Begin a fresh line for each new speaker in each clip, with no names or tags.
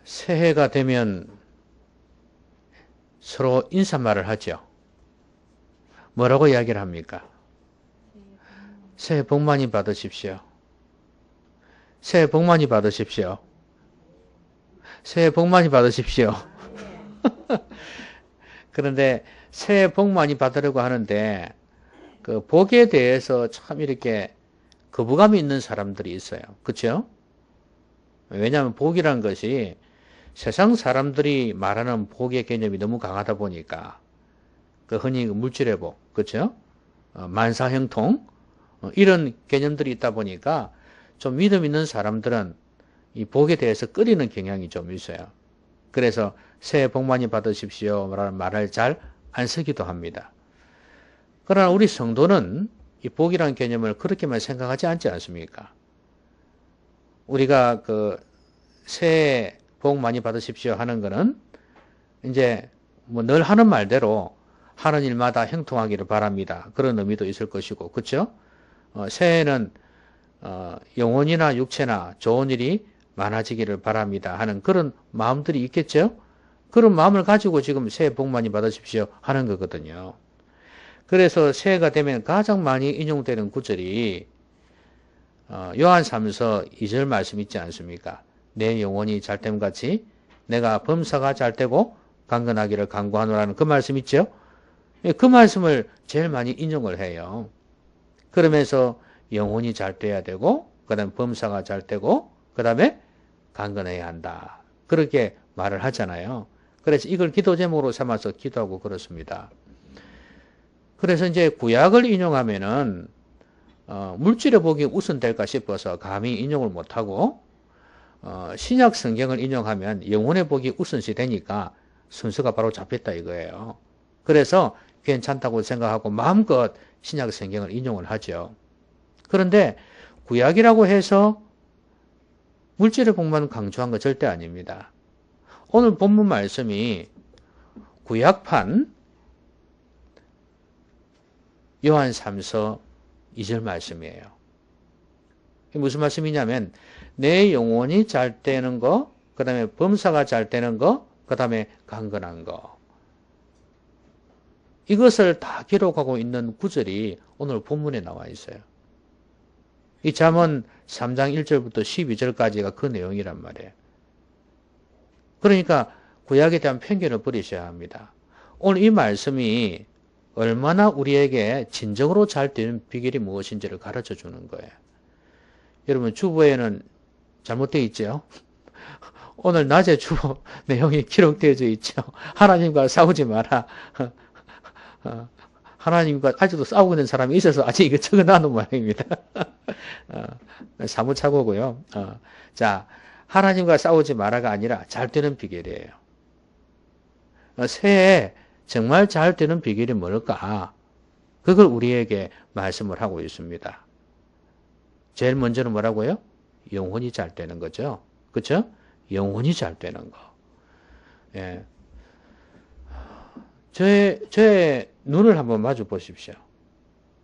새해가 되면 서로 인사말을 하죠. 뭐라고 이야기를 합니까? 새해 복 많이 받으십시오. 새해 복 많이 받으십시오. 새해 복 많이 받으십시오. 그런데 새해 복 많이 받으려고 하는데 그 복에 대해서 참 이렇게 거부감이 있는 사람들이 있어요. 그렇죠? 왜냐하면 복이란 것이 세상 사람들이 말하는 복의 개념이 너무 강하다 보니까 그 흔히 물질의 복, 그렇죠? 만사형통 이런 개념들이 있다 보니까 좀 믿음 있는 사람들은 이 복에 대해서 꺼리는 경향이 좀 있어요. 그래서 새해 복 많이 받으십시오 라는 말을 잘 안 쓰기도 합니다. 그러나 우리 성도는 이 복이라는 개념을 그렇게만 생각하지 않지 않습니까? 우리가 그 새해 복 많이 받으십시오 하는 거는 이제 뭐 늘 하는 말대로 하는 일마다 형통하기를 바랍니다. 그런 의미도 있을 것이고, 그렇죠? 새해는 영혼이나 육체나 좋은 일이 많아지기를 바랍니다 하는 그런 마음들이 있겠죠? 그런 마음을 가지고 지금 새해 복 많이 받으십시오 하는 거거든요. 그래서 새해가 되면 가장 많이 인용되는 구절이 요한 3서 2절 말씀 있지 않습니까? 내 영혼이 잘됨 같이 내가 범사가 잘되고 강건하기를 간구하노라는 그 말씀 있죠? 그 말씀을 제일 많이 인용을 해요. 그러면서 영혼이 잘 돼야 되고 그 다음에 범사가 잘 되고 그 다음에 강건해야 한다. 그렇게 말을 하잖아요. 그래서 이걸 기도 제목으로 삼아서 기도하고 그렇습니다. 그래서 이제 구약을 인용하면은 물질의 복이 우선될까 싶어서 감히 인용을 못하고 신약 성경을 인용하면 영혼의 복이 우선시 되니까 순서가 바로 잡혔다 이거예요. 그래서 괜찮다고 생각하고 마음껏 신약 성경을 인용을 하죠. 그런데 구약이라고 해서 물질의 복만 강조한 거 절대 아닙니다. 오늘 본문 말씀이 구약판 요한 3서 2절 말씀이에요. 무슨 말씀이냐면 내 영혼이 잘 되는 거, 그 다음에 범사가 잘 되는 거, 그 다음에 강건한 거. 이것을 다 기록하고 있는 구절이 오늘 본문에 나와 있어요. 이 잠언 3장 1절부터 12절까지가 그 내용이란 말이에요. 그러니까 구약에 대한 편견을 버리셔야 합니다. 오늘 이 말씀이 얼마나 우리에게 진정으로 잘 되는 비결이 무엇인지를 가르쳐 주는 거예요. 여러분 주보에는 잘못되어 있죠? 오늘 낮에 주보 내용이 기록되어 있죠. 하나님과 싸우지 마라. 하나님과 아직도 싸우고 있는 사람이 있어서 아직 이거 적어놔놓은 모양입니다. 사무착오고요. 자, 하나님과 싸우지 마라가 아니라 잘 되는 비결이에요. 새해 정말 잘 되는 비결이 뭘까? 그걸 우리에게 말씀을 하고 있습니다. 제일 먼저는 뭐라고요? 영혼이 잘 되는 거죠. 그렇죠? 영혼이 잘 되는 거. 예. 저의 눈을 한번 마주 보십시오.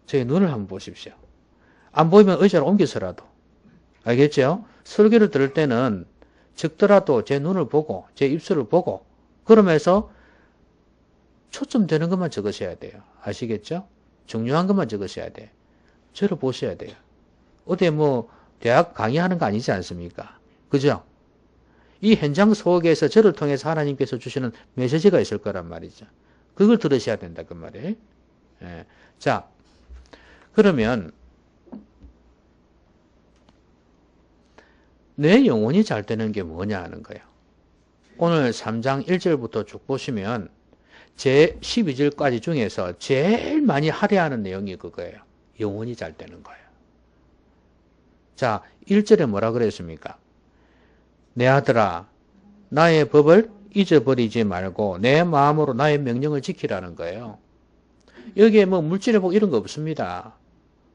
저의 눈을 한번 보십시오. 안 보이면 의자를 옮겨서라도. 알겠죠? 설교를 들을 때는 적더라도 제 눈을 보고 제 입술을 보고 그러면서 초점되는 것만 적으셔야 돼요. 아시겠죠? 중요한 것만 적으셔야 돼요. 저를 보셔야 돼요. 어디 뭐 대학 강의하는 거 아니지 않습니까? 그죠? 이 현장 속에서 저를 통해서 하나님께서 주시는 메시지가 있을 거란 말이죠. 그걸 들으셔야 된다 그 말이에요. 예. 자, 그러면 내 영혼이 잘 되는 게 뭐냐 하는 거예요. 오늘 3장 1절부터 쭉 보시면 제 12절까지 중에서 제일 많이 할애하는 내용이 그거예요. 영혼이 잘 되는 거예요. 자, 1절에 뭐라 그랬습니까? 내 아들아, 나의 법을 잊어버리지 말고 내 마음으로 나의 명령을 지키라는 거예요. 여기에 뭐 물질의 복 이런 거 없습니다.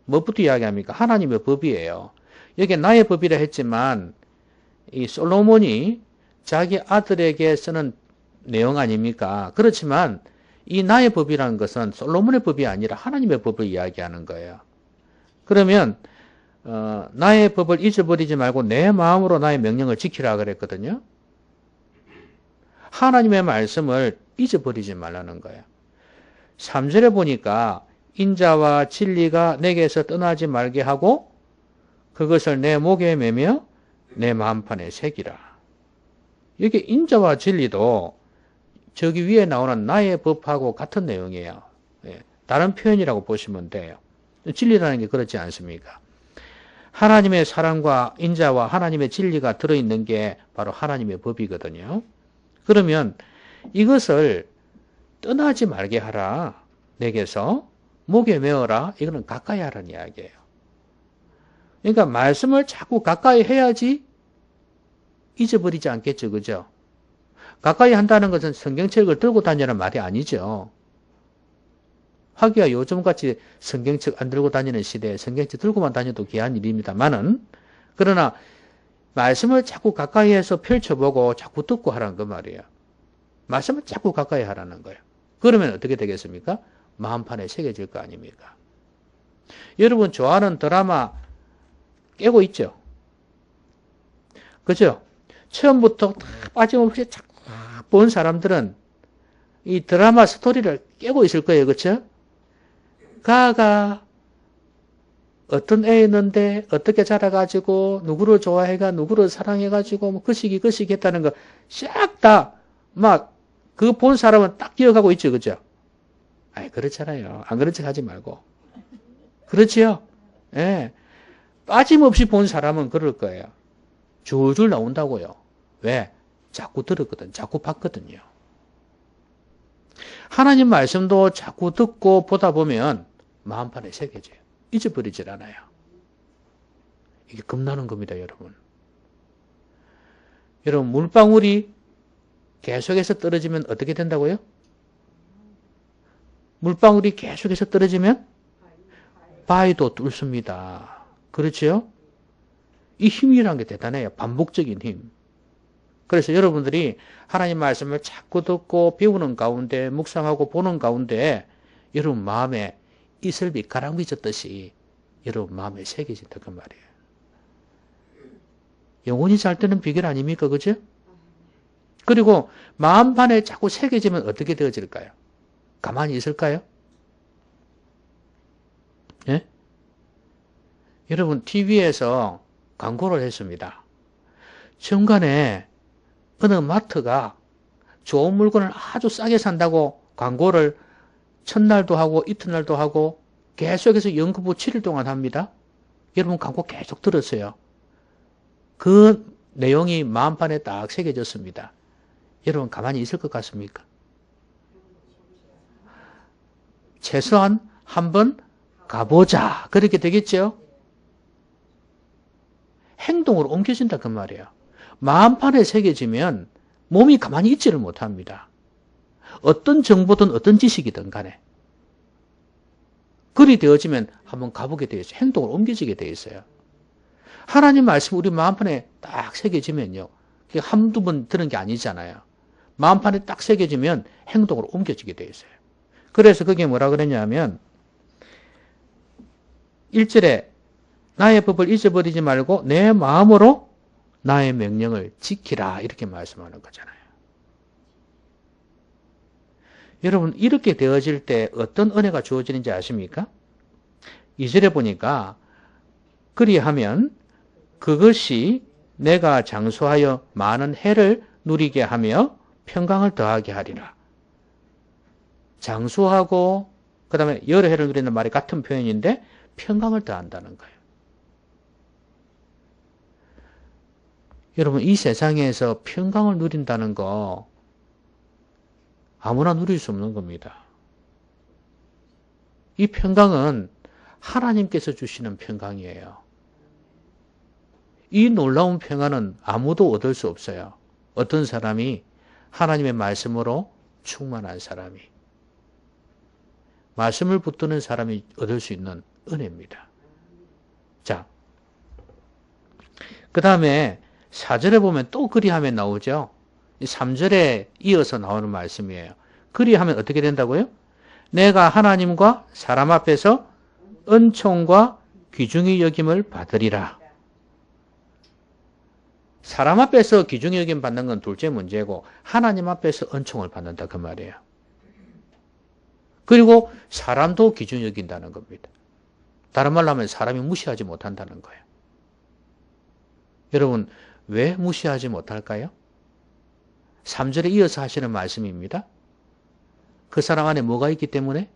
뭐부터 이야기합니까? 하나님의 법이에요. 여기에 나의 법이라 했지만 이 솔로몬이 자기 아들에게 쓰는 내용 아닙니까? 그렇지만 이 나의 법이라는 것은 솔로몬의 법이 아니라 하나님의 법을 이야기하는 거예요. 그러면 나의 법을 잊어버리지 말고 내 마음으로 나의 명령을 지키라 그랬거든요. 하나님의 말씀을 잊어버리지 말라는 거예요. 3절에 보니까 인자와 진리가 내게서 떠나지 말게 하고 그것을 내 목에 매며 내 마음판에 새기라. 이게 인자와 진리도 저기 위에 나오는 나의 법하고 같은 내용이에요. 예, 다른 표현이라고 보시면 돼요. 진리라는 게 그렇지 않습니까? 하나님의 사랑과 인자와 하나님의 진리가 들어있는 게 바로 하나님의 법이거든요. 그러면 이것을 떠나지 말게 하라. 내게서 목에 메어라. 이거는 가까이 하라는 이야기예요. 그러니까 말씀을 자꾸 가까이 해야지 잊어버리지 않겠죠. 그죠? 가까이 한다는 것은 성경책을 들고 다니는 말이 아니죠. 하기야 요즘같이 성경책 안 들고 다니는 시대에 성경책 들고만 다녀도 귀한 일입니다만은, 그러나 말씀을 자꾸 가까이 해서 펼쳐보고 자꾸 듣고 하라는 그 말이에요. 말씀을 자꾸 가까이 하라는 거예요. 그러면 어떻게 되겠습니까? 마음판에 새겨질 거 아닙니까? 여러분 좋아하는 드라마 깨고 있죠? 그죠? 처음부터 빠짐없이 자꾸 본 사람들은 이 드라마 스토리를 깨고 있을 거예요. 그렇죠? 가가 어떤 애였는데 어떻게 자라가지고 누구를 좋아해가 누구를 사랑해가지고 뭐 그 시기 했다는 거 싹 다 막 그 본 사람은 딱 기억하고 있죠. 그죠? 아이 그렇잖아요. 안 그런 척 하지 말고. 그렇지요? 예. 빠짐없이 본 사람은 그럴 거예요. 줄줄 나온다고요. 왜? 자꾸 들었거든. 자꾸 봤거든요. 하나님 말씀도 자꾸 듣고 보다 보면 마음판에 새겨져요. 잊어버리질 않아요. 이게 겁나는 겁니다, 여러분. 여러분, 물방울이 계속해서 떨어지면 어떻게 된다고요? 물방울이 계속해서 떨어지면 바위도 뚫습니다. 그렇죠? 이 힘이라는 게 대단해요. 반복적인 힘. 그래서 여러분들이 하나님 말씀을 자꾸 듣고 배우는 가운데 묵상하고 보는 가운데 여러분 마음에 이슬비 가랑비 젖듯이 여러분 마음에 새겨진다 그 말이에요. 영혼이 잘 되는 비결 아닙니까? 그죠? 그리고 마음판에 자꾸 새겨지면 어떻게 되어질까요? 가만히 있을까요? 예? 여러분 TV에서 광고를 했습니다. 중간에 어느 마트가 좋은 물건을 아주 싸게 산다고 광고를 첫날도 하고 이튿날도 하고 계속해서 연급후 7일 동안 합니다. 여러분 광고 계속 들었어요. 그 내용이 마음판에 딱 새겨졌습니다. 여러분 가만히 있을 것 같습니까? 최소한 한번 가보자. 그렇게 되겠죠? 행동으로 옮겨진다 그 말이에요. 마음판에 새겨지면 몸이 가만히 있지를 못합니다. 어떤 정보든 어떤 지식이든 간에. 그리 되어지면 한번 가보게 되어 있어요. 행동으로 옮겨지게 되어 있어요. 하나님 말씀 우리 마음판에 딱 새겨지면요. 그게 한두 번 들은 게 아니잖아요. 마음판에 딱 새겨지면 행동으로 옮겨지게 되어 있어요. 그래서 그게 뭐라 그랬냐면 1절에 나의 법을 잊어버리지 말고 내 마음으로 나의 명령을 지키라 이렇게 말씀하는 거잖아요. 여러분 이렇게 되어질 때 어떤 은혜가 주어지는지 아십니까? 2절에 보니까 그리하면 그것이 내가 장수하여 많은 해를 누리게 하며 평강을 더하게 하리라. 장수하고 그 다음에 여러 해를 누리는 말이 같은 표현인데 평강을 더한다는 거예요. 여러분 이 세상에서 평강을 누린다는 거 아무나 누릴 수 없는 겁니다. 이 평강은 하나님께서 주시는 평강이에요. 이 놀라운 평안은 아무도 얻을 수 없어요. 어떤 사람이 하나님의 말씀으로 충만한 사람이 말씀을 붙드는 사람이 얻을 수 있는 은혜입니다. 자, 그 다음에 4절에 보면 또 그리하면 나오죠. 3절에 이어서 나오는 말씀이에요. 그리하면 어떻게 된다고요? 내가 하나님과 사람 앞에서 은총과 귀중히 여김을 받으리라. 사람 앞에서 귀중히 여김 받는 건 둘째 문제고 하나님 앞에서 은총을 받는다 그 말이에요. 그리고 사람도 귀중히 여긴다는 겁니다. 다른 말로 하면 사람이 무시하지 못한다는 거예요. 여러분 왜 무시하지 못할까요? 3절에 이어서 하시는 말씀입니다. 그 사람 안에 뭐가 있기 때문에?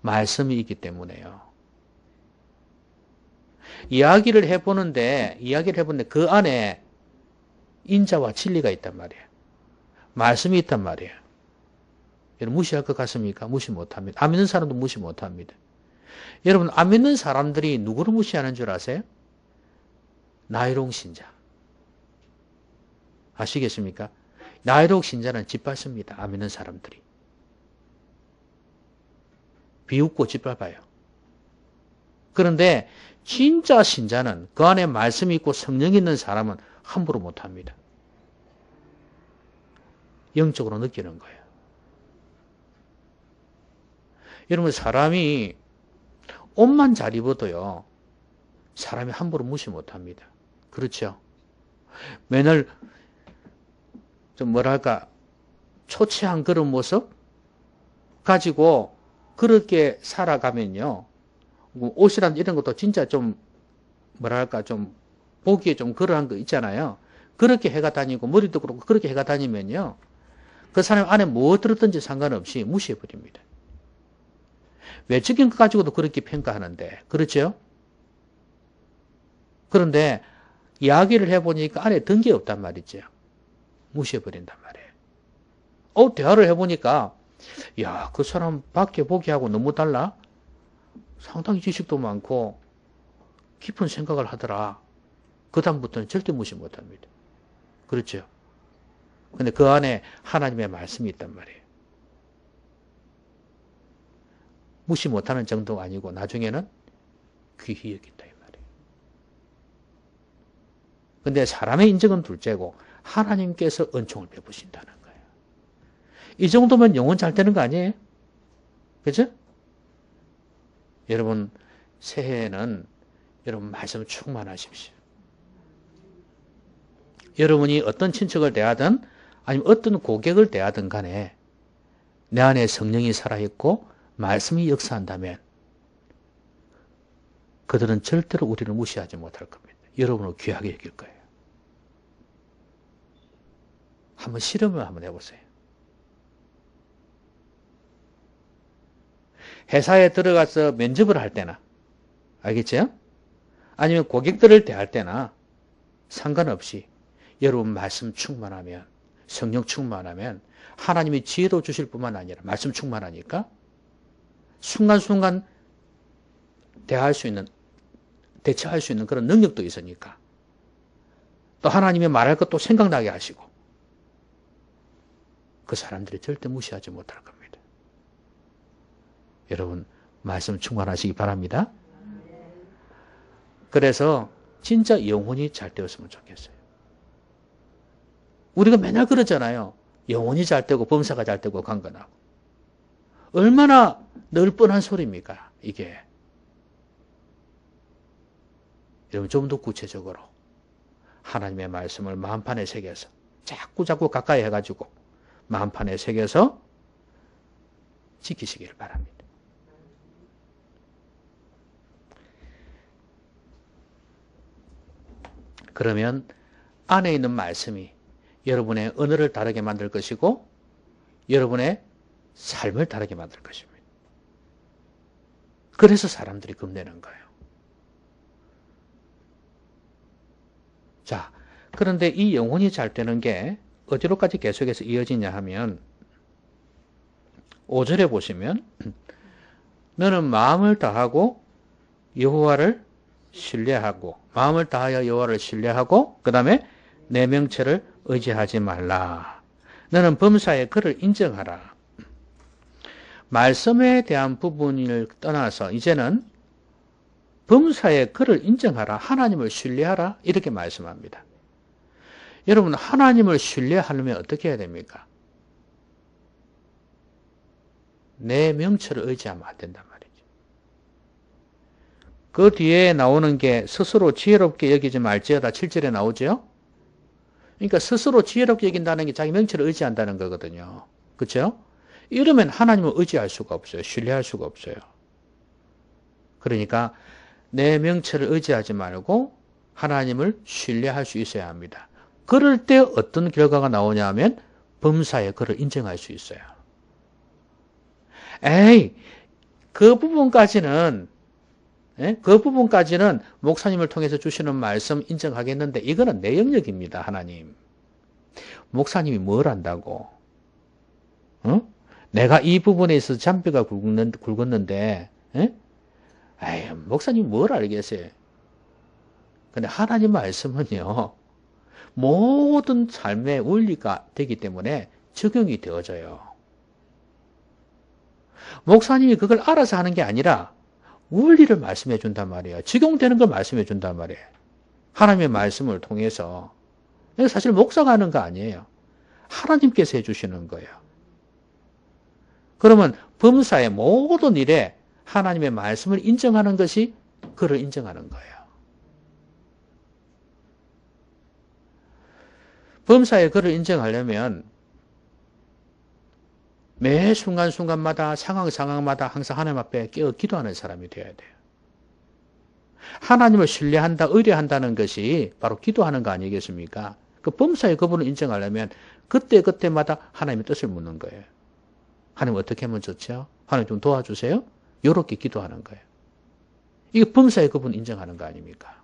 말씀이 있기 때문에요. 이야기를 해보는데 그 안에 인자와 진리가 있단 말이에요. 말씀이 있단 말이에요. 여러분 무시할 것 같습니까? 무시 못합니다. 안 믿는 사람도 무시 못합니다. 여러분 안 믿는 사람들이 누구를 무시하는 줄 아세요? 나이롱 신자. 아시겠습니까? 나이롱 신자는 짓밟습니다. 안 믿는 사람들이. 비웃고 짓밟아요. 그런데 진짜 신자는 그 안에 말씀이 있고 성령이 있는 사람은 함부로 못합니다. 영적으로 느끼는 거예요. 여러분 사람이 옷만 잘 입어도요. 사람이 함부로 무시 못합니다. 그렇죠? 맨날 좀 뭐랄까 초췌한 그런 모습 가지고 그렇게 살아가면요. 옷이란 이런 것도 진짜 좀 뭐랄까 좀 보기에 좀 그러한 거 있잖아요. 그렇게 해가 다니고 머리도 그렇고 그렇게 해가 다니면요. 그 사람 안에 뭐 들었든지 상관없이 무시해버립니다. 외적인 것 가지고도 그렇게 평가하는데 그렇죠? 그런데 이야기를 해보니까 안에 든 게 없단 말이죠. 무시해버린단 말이에요. 대화를 해보니까 야, 그 사람 밖에 보기하고 너무 달라? 상당히 지식도 많고 깊은 생각을 하더라. 그 다음부터는 절대 무시 못합니다. 그렇죠? 근데 그 안에 하나님의 말씀이 있단 말이에요. 무시 못하는 정도가 아니고 나중에는 귀히 여긴다 이 말이에요. 근데 사람의 인정은 둘째고 하나님께서 은총을 베푸신다는 거예요. 이 정도면 영혼 잘 되는 거 아니에요? 그죠? 여러분 새해에는 여러분 말씀 충만하십시오. 여러분이 어떤 친척을 대하든 아니면 어떤 고객을 대하든 간에 내 안에 성령이 살아있고 말씀이 역사한다면 그들은 절대로 우리를 무시하지 못할 겁니다. 여러분을 귀하게 여길 거예요. 한번 실험을 한번 해보세요. 회사에 들어가서 면접을 할 때나 알겠죠? 아니면 고객들을 대할 때나 상관없이 여러분 말씀 충만하면 성령 충만하면 하나님이 지혜도 주실 뿐만 아니라 말씀 충만하니까 순간순간 대할 수 있는 대처할 수 있는 그런 능력도 있으니까 또 하나님이 말할 것도 생각나게 하시고 그 사람들이 절대 무시하지 못할 겁니다. 여러분 말씀 충만하시기 바랍니다. 그래서 진짜 영혼이 잘 되었으면 좋겠어요. 우리가 맨날 그러잖아요. 영혼이 잘 되고 범사가 잘 되고 강건하고. 얼마나 늘 뻔한 소리입니까? 이게. 여러분 좀 더 구체적으로 하나님의 말씀을 마음판에 새겨서 자꾸 가까이 해가지고 마음판에 새겨서 지키시길 바랍니다. 그러면 안에 있는 말씀이 여러분의 언어를 다르게 만들 것이고 여러분의 삶을 다르게 만들 것입니다. 그래서 사람들이 겁내는 거예요. 자, 그런데 이 영혼이 잘 되는 게 어디로까지 계속해서 이어지냐 하면 5절에 보시면 너는 마음을 다하고 여호와를 신뢰하고 마음을 다하여 여호와를 신뢰하고 그 다음에 내 명체를 의지하지 말라. 너는 범사의 그를 인정하라. 말씀에 대한 부분을 떠나서 이제는 범사의 그를 인정하라. 하나님을 신뢰하라. 이렇게 말씀합니다. 여러분 하나님을 신뢰하려면 어떻게 해야 됩니까? 내 명체를 의지하면 안 된단 말이죠. 그 뒤에 나오는 게 스스로 지혜롭게 여기지 말지어다 7절에 나오죠. 그러니까 스스로 지혜롭게 여긴다는 게 자기 명체를 의지한다는 거거든요. 그렇죠? 이러면 하나님을 의지할 수가 없어요. 신뢰할 수가 없어요. 그러니까 내 명체를 의지하지 말고 하나님을 신뢰할 수 있어야 합니다. 그럴 때 어떤 결과가 나오냐 하면 범사에 그를 인정할 수 있어요. 에이, 그 부분까지는 목사님을 통해서 주시는 말씀 인정하겠는데 이거는 내 영역입니다. 하나님. 목사님이 뭘 안다고? 내가 이 부분에 있어서 잔뼈가 굵었는데 에이, 목사님 뭘 알겠어요? 근데 하나님 말씀은요. 모든 삶의 원리가 되기 때문에 적용이 되어져요. 목사님이 그걸 알아서 하는 게 아니라 원리를 말씀해 준단 말이에요. 적용되는 걸 말씀해 준단 말이에요. 하나님의 말씀을 통해서. 사실 목사가 하는 거 아니에요. 하나님께서 해주시는 거예요. 그러면 범사의 모든 일에 하나님의 말씀을 인정하는 것이 그를 인정하는 거예요. 범사에 그를 인정하려면 매 순간순간마다 상황마다 항상 하나님 앞에 깨어 기도하는 사람이 되어야 돼요. 하나님을 신뢰한다, 의뢰한다는 것이 바로 기도하는 거 아니겠습니까? 그 범사의 그분을 인정하려면 그때마다 하나님의 뜻을 묻는 거예요. 하나님 어떻게 하면 좋죠? 하나님 좀 도와주세요. 이렇게 기도하는 거예요. 이게 범사의 그분을 인정하는 거 아닙니까?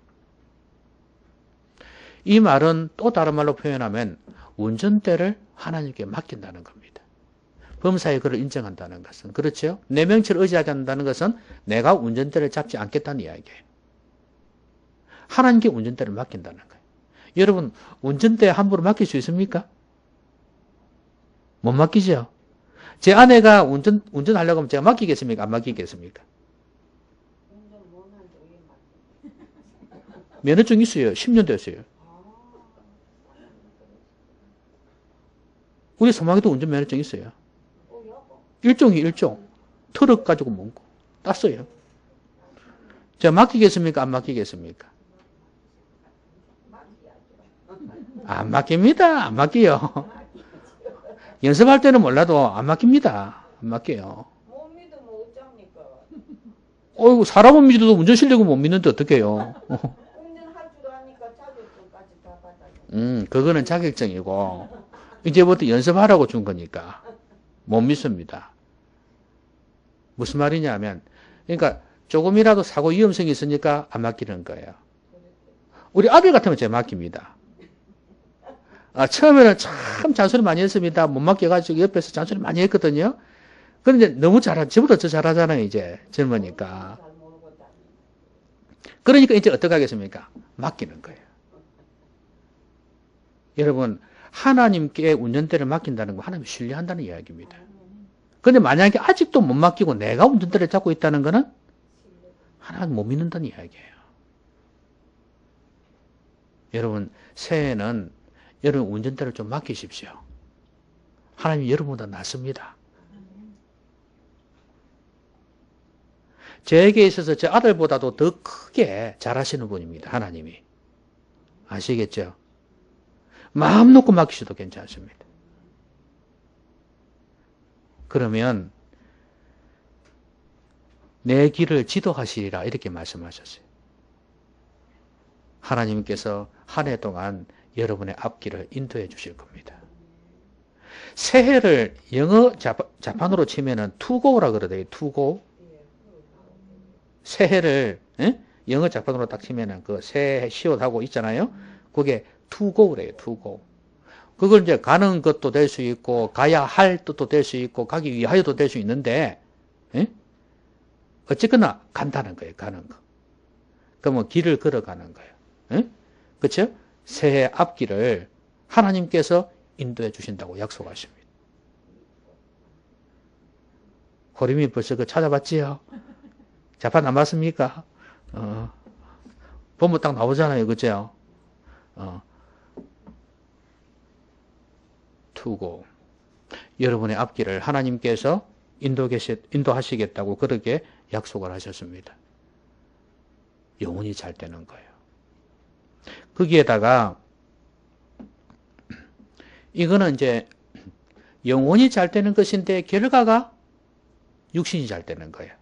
이 말은 또 다른 말로 표현하면 운전대를 하나님께 맡긴다는 겁니다. 범사에 그를 인정한다는 것은 그렇죠? 내 명체를 의지하지 않는다는 것은 내가 운전대를 잡지 않겠다는 이야기예요. 하나님께 운전대를 맡긴다는 거예요. 여러분 운전대 함부로 맡길 수 있습니까? 못 맡기죠? 제 아내가 운전하려고 하면 제가 맡기겠습니까? 안 맡기겠습니까? 면허증 있어요. 10년 됐어요. 우리 소망이도 운전면허증 있어요. 일종. 트럭 가지고 먹고 땄어요. 제가 맡기겠습니까? 안 맡기겠습니까? 안 맡깁니다. 안 맡겨요. 연습할 때는 몰라도 안 맡깁니다. 안 맡겨요.
못 믿으면 어쩝니까?
어이구, 사람 못 믿어도 운전 실력은 못 믿는데 어떡해요.
운전할 줄 아니까 자격증까지 다 받아요.
그거는 자격증이고 이제부터 연습하라고 준 거니까 못 믿습니다. 무슨 말이냐면 그러니까 조금이라도 사고 위험성이 있으니까 안 맡기는 거예요. 우리 아들 같으면 제가 맡깁니다. 처음에는 참 잔소리 많이 했습니다. 못 맡겨가지고 옆에서 잔소리 많이 했거든요. 그런데 너무 저보다 더 잘하잖아요. 이제 젊으니까. 그러니까 이제 어떻게 하겠습니까? 맡기는 거예요. 여러분 하나님께 운전대를 맡긴다는 거 하나님을 신뢰한다는 이야기입니다. 그런데 만약에 아직도 못 맡기고 내가 운전대를 잡고 있다는 거는 하나님 못 믿는다는 이야기예요. 여러분 새해에는 여러분 운전대를 좀 맡기십시오. 하나님이 여러분보다 낫습니다. 저에게 있어서 제 아들보다도 더 크게 잘하시는 분입니다. 하나님이. 아시겠죠? 마음 놓고 맡기셔도 괜찮습니다. 그러면 내 길을 지도하시리라 이렇게 말씀하셨어요. 하나님께서 한 해 동안 여러분의 앞길을 인도해 주실 겁니다. 새해를 영어 자판으로 치면은 투고라 그러대요. 투고. 새해를 영어 자판으로 딱 치면은 그 새해 시옷하고 있잖아요. 그게 투고래요. 투고. 그걸 이제 가는 것도 될 수 있고 가야 할 뜻도 될 수 있고 가기 위하여도 될 수 있는데 어쨌거나 간다는 거예요. 가는 거. 그러면 길을 걸어가는 거예요. 그렇죠? 새해 앞길을 하나님께서 인도해 주신다고 약속하십니다. 호림이 벌써 그 찾아봤지요? 자판 안 봤습니까? 보면 딱 나오잖아요. 그죠? 투고. 여러분의 앞길을 하나님께서 인도하시겠다고 그렇게 약속을 하셨습니다. 영혼이 잘 되는 거예요. 거기에다가 이거는 이제 영혼이 잘 되는 것인데 결과가 육신이 잘 되는 거예요.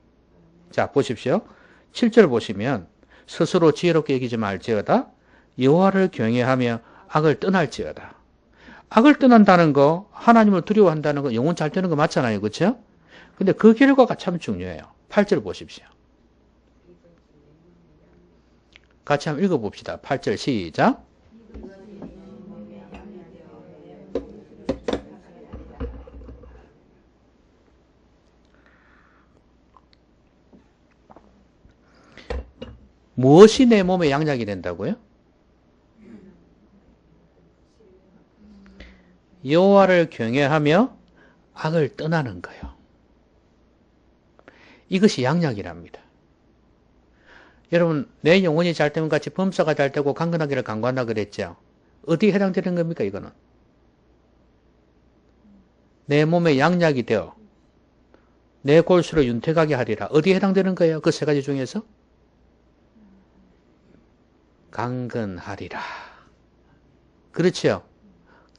자, 보십시오. 7절 보시면 스스로 지혜롭게 여기지 말지어다. 여호와를 경외하며 악을 떠날지어다. 악을 떠난다는 거, 하나님을 두려워한다는 거, 영혼 잘 되는 거 맞잖아요. 그렇죠? 근데 그 결과가 참 중요해요. 8절 보십시오. 같이 한번 읽어봅시다. 8절 시작. 무엇이 내 몸에 양약이 된다고요? 여호와를 경외하며 악을 떠나는 거예요. 이것이 양약이랍니다. 여러분, 내 영혼이 잘 되면 같이 범사가 잘 되고 강건하기를 강구한다 그랬죠. 어디에 해당되는 겁니까, 이거는? 내 몸에 양약이 되어 내 골수를 윤택하게 하리라. 어디에 해당되는 거예요? 그 세 가지 중에서? 강건하리라. 그렇죠?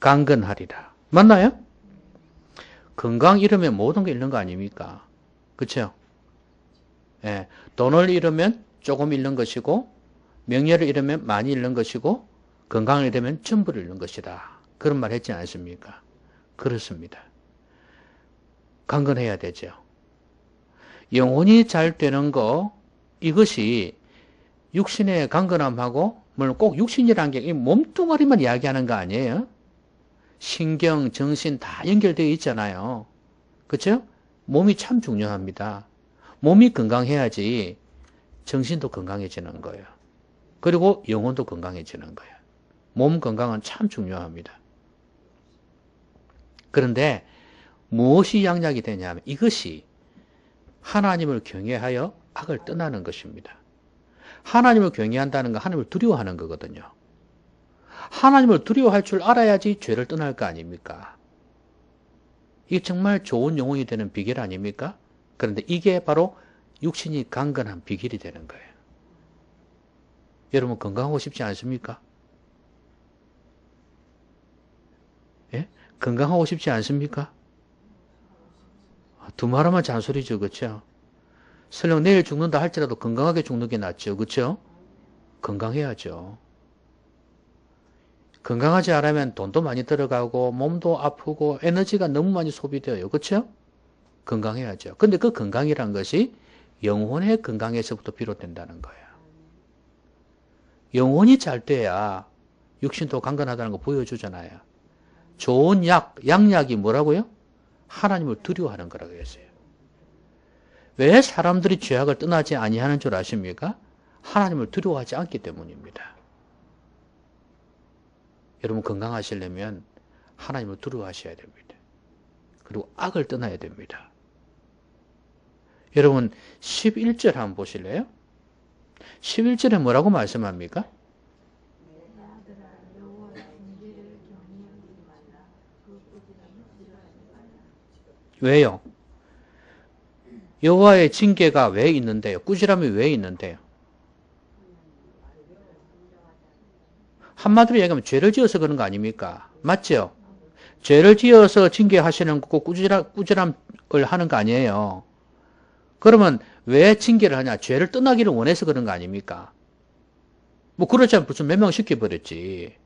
강건하리라. 맞나요? 건강 잃으면 모든 게 잃는 거 아닙니까? 그렇죠? 예, 돈을 잃으면 조금 잃는 것이고 명예를 잃으면 많이 잃는 것이고 건강을 잃으면 전부를 잃는 것이다. 그런 말 했지 않습니까? 그렇습니다. 강건해야 되죠. 영혼이 잘 되는 거, 이것이 육신의 강건함하고, 물론 꼭 육신이라는 게 이 몸뚱아리만 이야기하는 거 아니에요? 신경, 정신 다 연결되어 있잖아요. 그렇죠? 몸이 참 중요합니다. 몸이 건강해야지 정신도 건강해지는 거예요. 그리고 영혼도 건강해지는 거예요. 몸 건강은 참 중요합니다. 그런데 무엇이 양약이 되냐면 이것이 하나님을 경외하여 악을 떠나는 것입니다. 하나님을 경외한다는 건 하나님을 두려워하는 거거든요. 하나님을 두려워할 줄 알아야지 죄를 떠날 거 아닙니까? 이게 정말 좋은 영혼이 되는 비결 아닙니까? 그런데 이게 바로 육신이 강건한 비결이 되는 거예요. 여러분 건강하고 싶지 않습니까? 예? 건강하고 싶지 않습니까? 두말하면 잔소리죠. 그렇죠? 설령 내일 죽는다 할지라도 건강하게 죽는 게 낫죠. 그렇죠? 건강해야죠. 건강하지 않으면 돈도 많이 들어가고 몸도 아프고 에너지가 너무 많이 소비돼요. 그렇죠? 건강해야죠. 근데 그 건강이란 것이 영혼의 건강에서부터 비롯된다는 거예요. 영혼이 잘 돼야 육신도 강건하다는 거 보여주잖아요. 좋은 약, 양약이 뭐라고요? 하나님을 두려워하는 거라고 했어요. 왜 사람들이 죄악을 떠나지 아니하는 줄 아십니까? 하나님을 두려워하지 않기 때문입니다. 여러분 건강하시려면 하나님을 두려워하셔야 됩니다. 그리고 악을 떠나야 됩니다. 여러분 11절 한번 보실래요? 11절에 뭐라고 말씀합니까? 왜요? 여호와의 징계가 왜 있는데요? 꾸지람이 왜 있는데요? 한마디로 얘기하면 죄를 지어서 그런 거 아닙니까? 맞죠? 죄를 지어서 징계하시는 거고 꾸지람을 하는 거 아니에요. 그러면 왜 징계를 하냐? 죄를 떠나기를 원해서 그런 거 아닙니까? 뭐 그렇지 않으면 무슨 멸망시켜버렸지.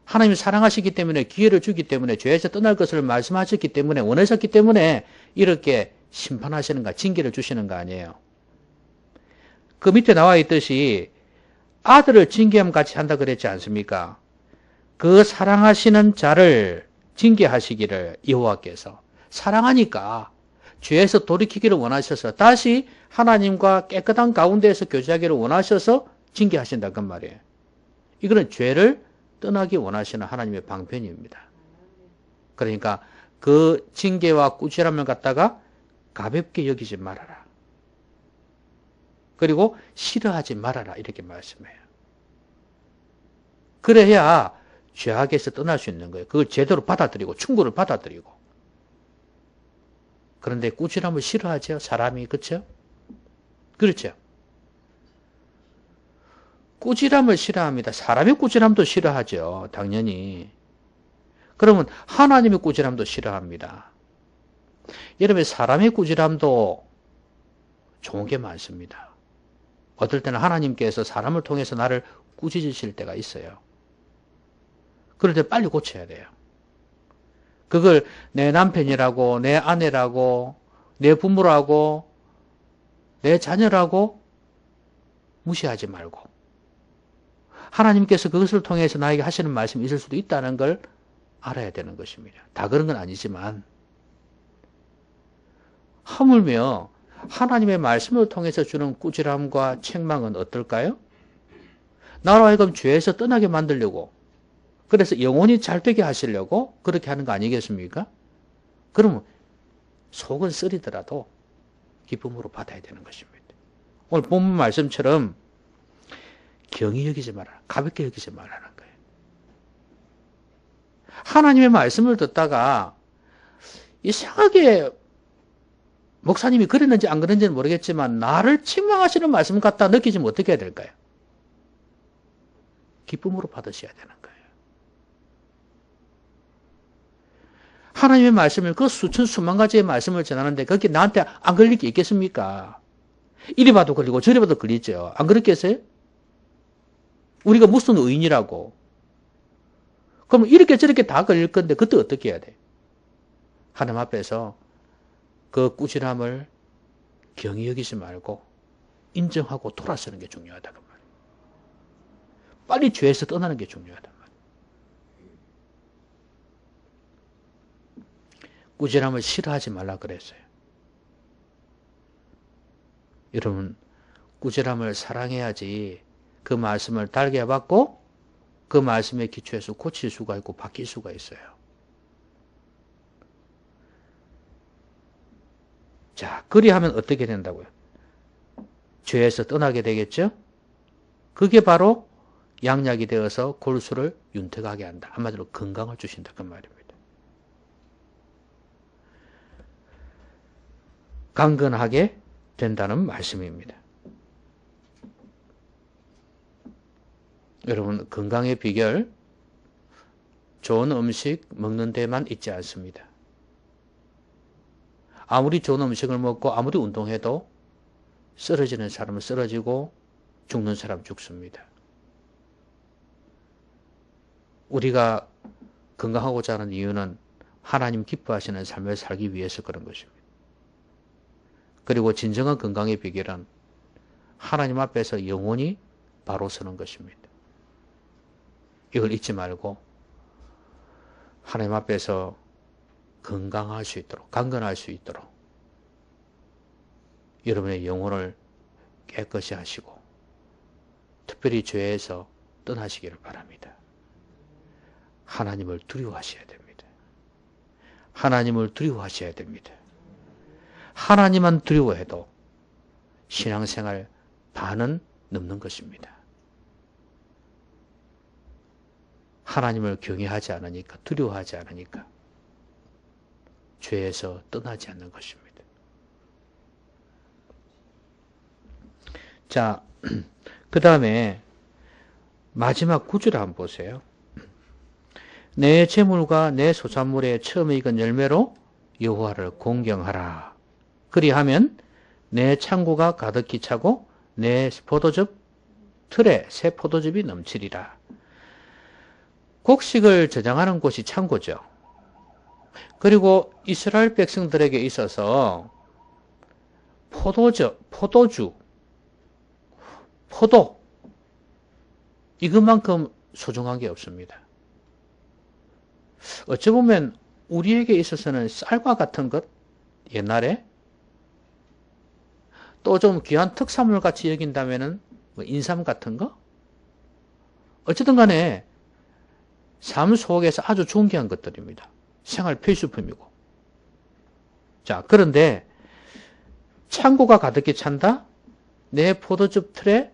하나님이 사랑하시기 때문에 기회를 주기 때문에 죄에서 떠날 것을 말씀하셨기 때문에 원하셨기 때문에 이렇게 심판하시는가 징계를 주시는 거 아니에요. 그 밑에 나와 있듯이 아들을 징계함 같이 한다 그랬지 않습니까? 그 사랑하시는 자를 징계하시기를 여호와께서 사랑하니까 죄에서 돌이키기를 원하셔서 다시 하나님과 깨끗한 가운데에서 교제하기를 원하셔서 징계하신다 그 말이에요. 이거는 죄를 떠나기 원하시는 하나님의 방편입니다. 그러니까 그 징계와 꾸지람을 갖다가 가볍게 여기지 말아라. 그리고 싫어하지 말아라 이렇게 말씀해요. 그래야 죄악에서 떠날 수 있는 거예요. 그걸 제대로 받아들이고 충고를 받아들이고. 그런데 꾸지람을 싫어하죠. 사람이. 그렇죠? 그렇죠? 꾸지람을 싫어합니다. 사람의 꾸지람도 싫어하죠. 당연히. 그러면 하나님의 꾸지람도 싫어합니다. 여러분, 사람의 꾸지람도 좋은 게 많습니다. 어떨 때는 하나님께서 사람을 통해서 나를 꾸짖으실 때가 있어요. 그럴 때 빨리 고쳐야 돼요. 그걸 내 남편이라고, 내 아내라고, 내 부모라고, 내 자녀라고 무시하지 말고 하나님께서 그것을 통해서 나에게 하시는 말씀이 있을 수도 있다는 걸 알아야 되는 것입니다. 다 그런 건 아니지만 하물며 하나님의 말씀을 통해서 주는 꾸지람과 책망은 어떨까요? 나로 하여금 죄에서 떠나게 만들려고, 그래서 영혼이 잘 되게 하시려고 그렇게 하는 거 아니겠습니까? 그러면 속은 쓰리더라도 기쁨으로 받아야 되는 것입니다. 오늘 본문 말씀처럼 경히 여기지 말아라, 가볍게 여기지 말라는 거예요. 하나님의 말씀을 듣다가 이상하게 목사님이 그랬는지 안 그랬는지는 모르겠지만 나를 책망하시는 말씀 같다 느끼지면 어떻게 해야 될까요? 기쁨으로 받으셔야 되는 거예요. 하나님의 말씀을, 그 수천 수만 가지의 말씀을 전하는데 거기 나한테 안 걸릴 게 있겠습니까? 이리 봐도 걸리고 저리 봐도 걸리죠. 안 그렇겠어요? 우리가 무슨 의인이라고. 그럼 이렇게 저렇게 다 걸릴 건데 그때 어떻게 해야 돼? 하나님 앞에서 그 꾸지람을 경히 여기지 말고 인정하고 돌아서는 게 중요하다 그 말이에요. 빨리 죄에서 떠나는 게 중요하단 말이에요. 꾸지람을 싫어하지 말라 그랬어요. 여러분, 꾸지람을 사랑해야지 그 말씀을 달게 받고 그 말씀에 기초해서 고칠 수가 있고 바뀔 수가 있어요. 자, 그리하면 어떻게 된다고요? 죄에서 떠나게 되겠죠? 그게 바로 양약이 되어서 골수를 윤택하게 한다. 한마디로 건강을 주신다 그 말입니다. 강건하게 된다는 말씀입니다. 여러분, 건강의 비결, 좋은 음식 먹는 데만 있지 않습니다. 아무리 좋은 음식을 먹고 아무리 운동해도 쓰러지는 사람은 쓰러지고 죽는 사람은 죽습니다. 우리가 건강하고자 하는 이유는 하나님 기뻐하시는 삶을 살기 위해서 그런 것입니다. 그리고 진정한 건강의 비결은 하나님 앞에서 영원히 바로 서는 것입니다. 이걸 잊지 말고 하나님 앞에서 건강할 수 있도록, 강건할 수 있도록 여러분의 영혼을 깨끗이 하시고 특별히 죄에서 떠나시기를 바랍니다. 하나님을 두려워하셔야 됩니다. 하나님을 두려워하셔야 됩니다. 하나님만 두려워해도 신앙생활 반은 넘는 것입니다. 하나님을 경외하지 않으니까, 두려워하지 않으니까 죄에서 떠나지 않는 것입니다. 자, 그 다음에 마지막 구절 한번 보세요. 내 재물과 내 소산물에 처음에 익은 열매로 여호와를 공경하라. 그리하면 내 창고가 가득히 차고 내 포도즙 틀에 새 포도즙이 넘치리라. 곡식을 저장하는 곳이 창고죠. 그리고 이스라엘 백성들에게 있어서 포도 이것만큼 소중한 게 없습니다. 어찌 보면 우리에게 있어서는 쌀과 같은 것, 옛날에 또 좀 귀한 특산물 같이 여긴다면은 뭐 인삼 같은 거, 어쨌든 간에 삶 속에서 아주 존귀한 것들입니다. 생활 필수품이고. 자, 그런데 창고가 가득히 찬다? 내 포도즙 틀에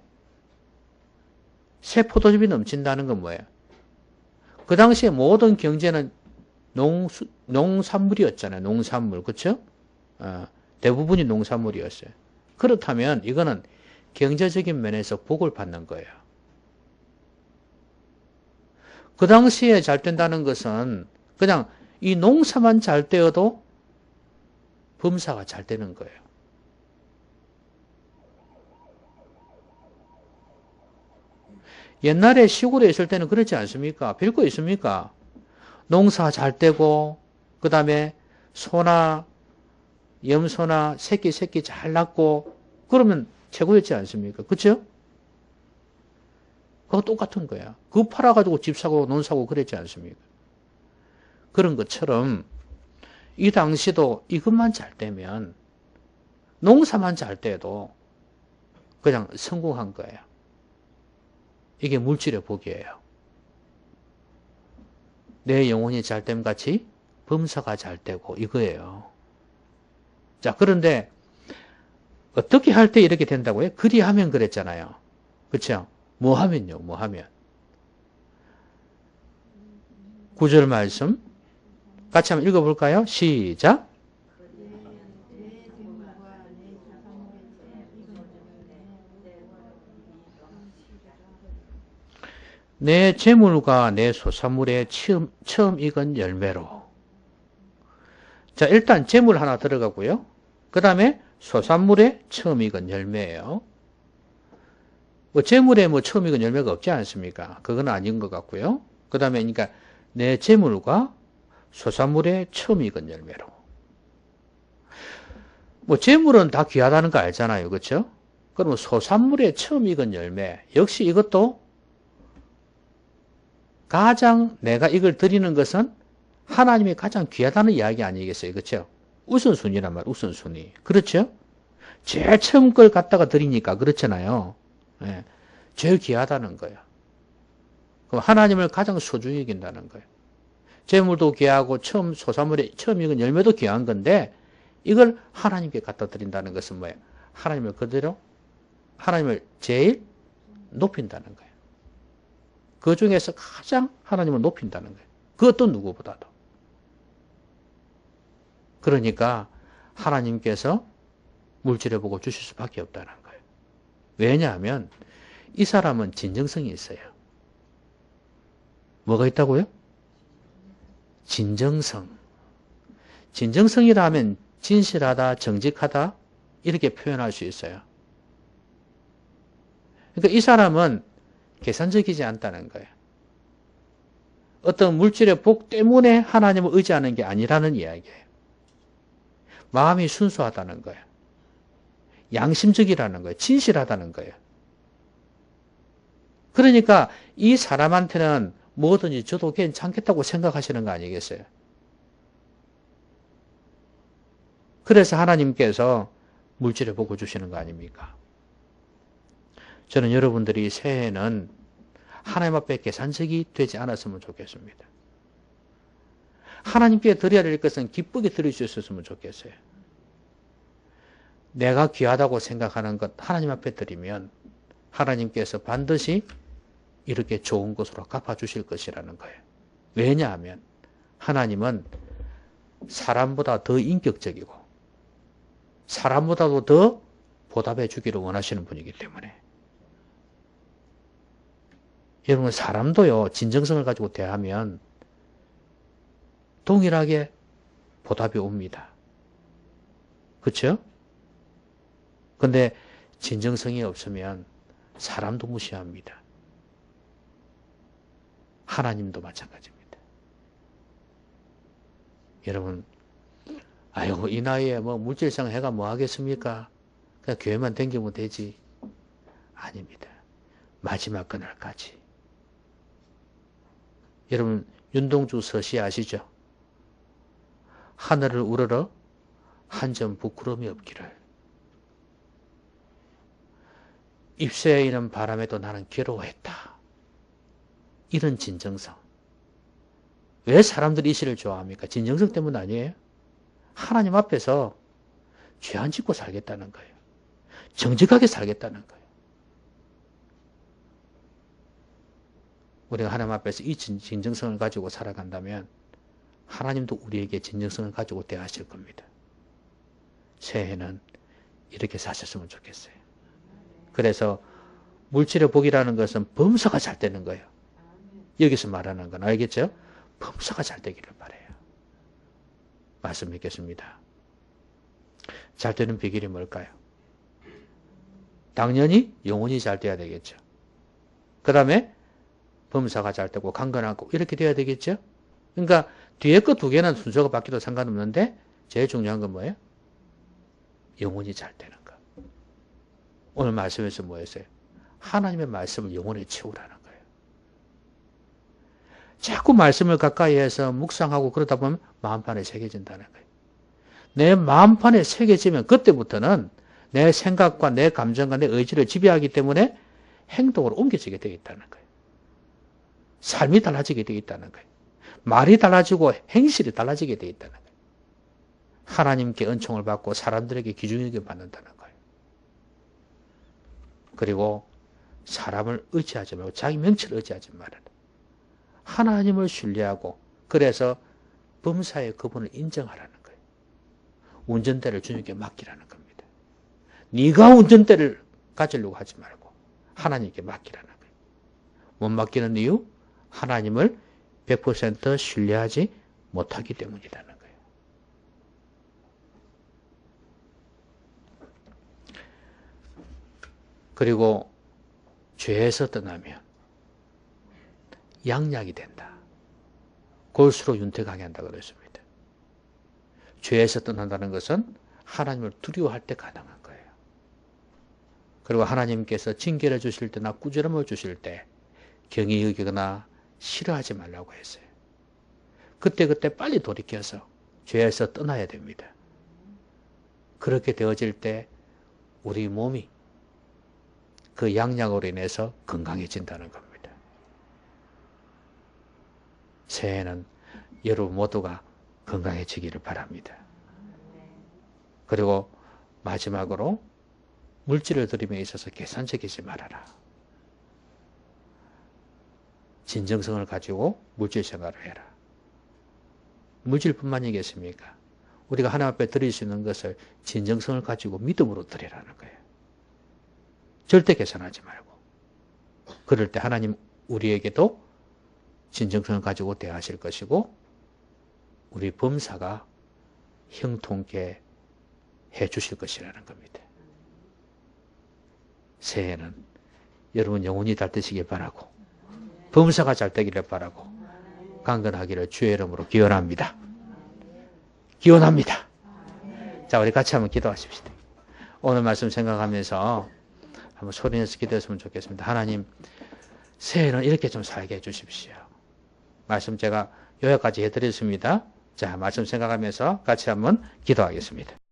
새 포도즙이 넘친다는 건 뭐예요? 그 당시에 모든 경제는 농산물이었잖아요. 농산물, 그렇죠? 대부분이 농산물이었어요. 그렇다면 이거는 경제적인 면에서 복을 받는 거예요. 그 당시에 잘 된다는 것은 그냥 이 농사만 잘 되어도 범사가 잘 되는 거예요. 옛날에 시골에 있을 때는 그렇지 않습니까? 별거 있습니까? 농사 잘 되고 그 다음에 소나 염소나 새끼 잘 낳고 그러면 최고였지 않습니까? 그렇죠? 그거 똑같은 거야. 그거 팔아가지고 집 사고 논 사고 그랬지 않습니까? 그런 것처럼 이 당시도 이것만 잘 되면 농사만 잘 돼도 그냥 성공한 거예요. 이게 물질의 복이에요. 내 영혼이 잘됨 같이 범사가 잘 되고 이거예요. 자, 그런데 어떻게 할 때 이렇게 된다고요? 그리하면 그랬잖아요. 그렇죠? 뭐 하면요? 뭐 하면? 9절 말씀 같이 한번 읽어볼까요? 시작. 내 재물과 내 소산물에 처음 익은 열매로. 자, 일단 재물 하나 들어가고요. 그 다음에 소산물에 처음 익은 열매예요. 뭐 재물에 뭐 처음 익은 열매가 없지 않습니까? 그건 아닌 것 같고요. 그 다음에 그러니까 내 재물과 소산물에 처음 익은 열매로. 뭐 재물은 다 귀하다는 거 알잖아요. 그렇죠? 그러면 소산물에 처음 익은 열매. 역시 이것도 가장 내가 이걸 드리는 것은 하나님이 가장 귀하다는 이야기 아니겠어요? 그렇죠? 우선순위란 말, 우선순위. 그렇죠? 제일 처음 걸 갖다가 드리니까 그렇잖아요. 예, 제일 귀하다는 거예요. 그럼 하나님을 가장 소중히 여긴다는 거예요. 재물도 귀하고 소산물에 처음 익은 열매도 귀한 건데 이걸 하나님께 갖다 드린다는 것은 뭐예요? 하나님을 그대로 하나님을 제일 높인다는 거예요. 그 중에서 가장 하나님을 높인다는 거예요. 그것도 누구보다도. 그러니까 하나님께서 물질의 복을 주실 수밖에 없다는 거예요. 왜냐하면 이 사람은 진정성이 있어요. 뭐가 있다고요? 진정성. 진정성이라 하면 진실하다, 정직하다 이렇게 표현할 수 있어요. 그러니까 이 사람은 계산적이지 않다는 거예요. 어떤 물질의 복 때문에 하나님을 의지하는 게 아니라는 이야기예요. 마음이 순수하다는 거예요. 양심적이라는 거예요. 진실하다는 거예요. 그러니까 이 사람한테는 뭐든지 저도 괜찮겠다고 생각하시는 거 아니겠어요? 그래서 하나님께서 물질의 복을 주시는 거 아닙니까? 저는 여러분들이 새해에는 하나님 앞에 계산적이 되지 않았으면 좋겠습니다. 하나님께 드려야 될 것은 기쁘게 드릴 수 있었으면 좋겠어요. 내가 귀하다고 생각하는 것 하나님 앞에 드리면 하나님께서 반드시 이렇게 좋은 것으로 갚아주실 것이라는 거예요. 왜냐하면 하나님은 사람보다 더 인격적이고 사람보다도 더 보답해 주기를 원하시는 분이기 때문에 여러분 사람도요 진정성을 가지고 대하면 동일하게 보답이 옵니다. 그렇죠? 근데 진정성이 없으면 사람도 무시합니다. 하나님도 마찬가지입니다. 여러분 아이고 이 나이에 뭐 물질상 해가 뭐 하겠습니까? 그냥 교회만 댕기면 되지. 아닙니다. 마지막 그날까지. 여러분 윤동주 서시 아시죠? 하늘을 우러러 한 점 부끄러움이 없기를. 입새에 있는 바람에도 나는 괴로워했다. 이런 진정성. 왜 사람들이 이 시를 좋아합니까? 진정성 때문 아니에요? 하나님 앞에서 죄 안 짓고 살겠다는 거예요. 정직하게 살겠다는 거예요. 우리가 하나님 앞에서 이 진정성을 가지고 살아간다면 하나님도 우리에게 진정성을 가지고 대하실 겁니다. 새해는 이렇게 사셨으면 좋겠어요. 그래서 물질의 복이라는 것은 범사가 잘 되는 거예요. 여기서 말하는 건 알겠죠? 범사가 잘 되기를 바라요. 말씀 믿겠습니다. 잘 되는 비결이 뭘까요? 당연히 영혼이 잘 돼야 되겠죠. 그 다음에 범사가 잘 되고 강건하고 이렇게 돼야 되겠죠. 그러니까 뒤에 거 두 개는 순서가 바뀌어도 상관없는데 제일 중요한 건 뭐예요? 영혼이 잘 되는 거. 오늘 말씀에서 뭐였어요? 하나님의 말씀을 영혼에 채우라는 거예요. 자꾸 말씀을 가까이 해서 묵상하고 그러다 보면 마음판에 새겨진다는 거예요. 내 마음판에 새겨지면 그때부터는 내 생각과 내 감정과 내 의지를 지배하기 때문에 행동으로 옮겨지게 되어 있다는 거예요. 삶이 달라지게 되어 있다는 거예요. 말이 달라지고 행실이 달라지게 되어 있다는 거예요. 하나님께 은총을 받고 사람들에게 기준을 받는다는 거예요. 그리고 사람을 의지하지 말고 자기 명치를 의지하지 말아라. 하나님을 신뢰하고 그래서 범사의 그분을 인정하라는 거예요. 운전대를 주님께 맡기라는 겁니다. 네가 운전대를 가지려고 하지 말고 하나님께 맡기라는 거예요. 못 맡기는 이유? 하나님을 100% 신뢰하지 못하기 때문이라는 거예요. 그리고 죄에서 떠나면 양약이 된다. 골수로 윤택하게 한다고 그랬습니다. 죄에서 떠난다는 것은 하나님을 두려워할 때 가능한 거예요. 그리고 하나님께서 징계를 주실 때나 꾸지람을 주실 때 경히 여기거나 싫어하지 말라고 했어요. 그때 빨리 돌이켜서 죄에서 떠나야 됩니다. 그렇게 되어질 때 우리 몸이 그 양약으로 인해서 건강해진다는 겁니다. 새해는 여러분 모두가 건강해지기를 바랍니다. 그리고 마지막으로 물질을 들임에 있어서 계산적이지 말아라. 진정성을 가지고 물질 생활을 해라. 물질뿐만이겠습니까? 우리가 하나님 앞에 드릴 수 있는 것을 진정성을 가지고 믿음으로 드리라는 거예요. 절대 계산하지 말고. 그럴 때 하나님 우리에게도 진정성을 가지고 대하실 것이고 우리 범사가 형통케 해 주실 것이라는 겁니다. 새해는 여러분 영혼이 잘 되시길 바라고 범사가 잘 되기를 바라고 강건하기를 주의 이름으로 기원합니다. 기원합니다. 자, 우리 같이 한번 기도하십시다. 오늘 말씀 생각하면서 한번 소리내서 기도했으면 좋겠습니다. 하나님, 새해는 이렇게 좀 살게 해주십시오. 말씀 제가 여기까지 해드렸습니다. 자, 말씀 생각하면서 같이 한번 기도하겠습니다.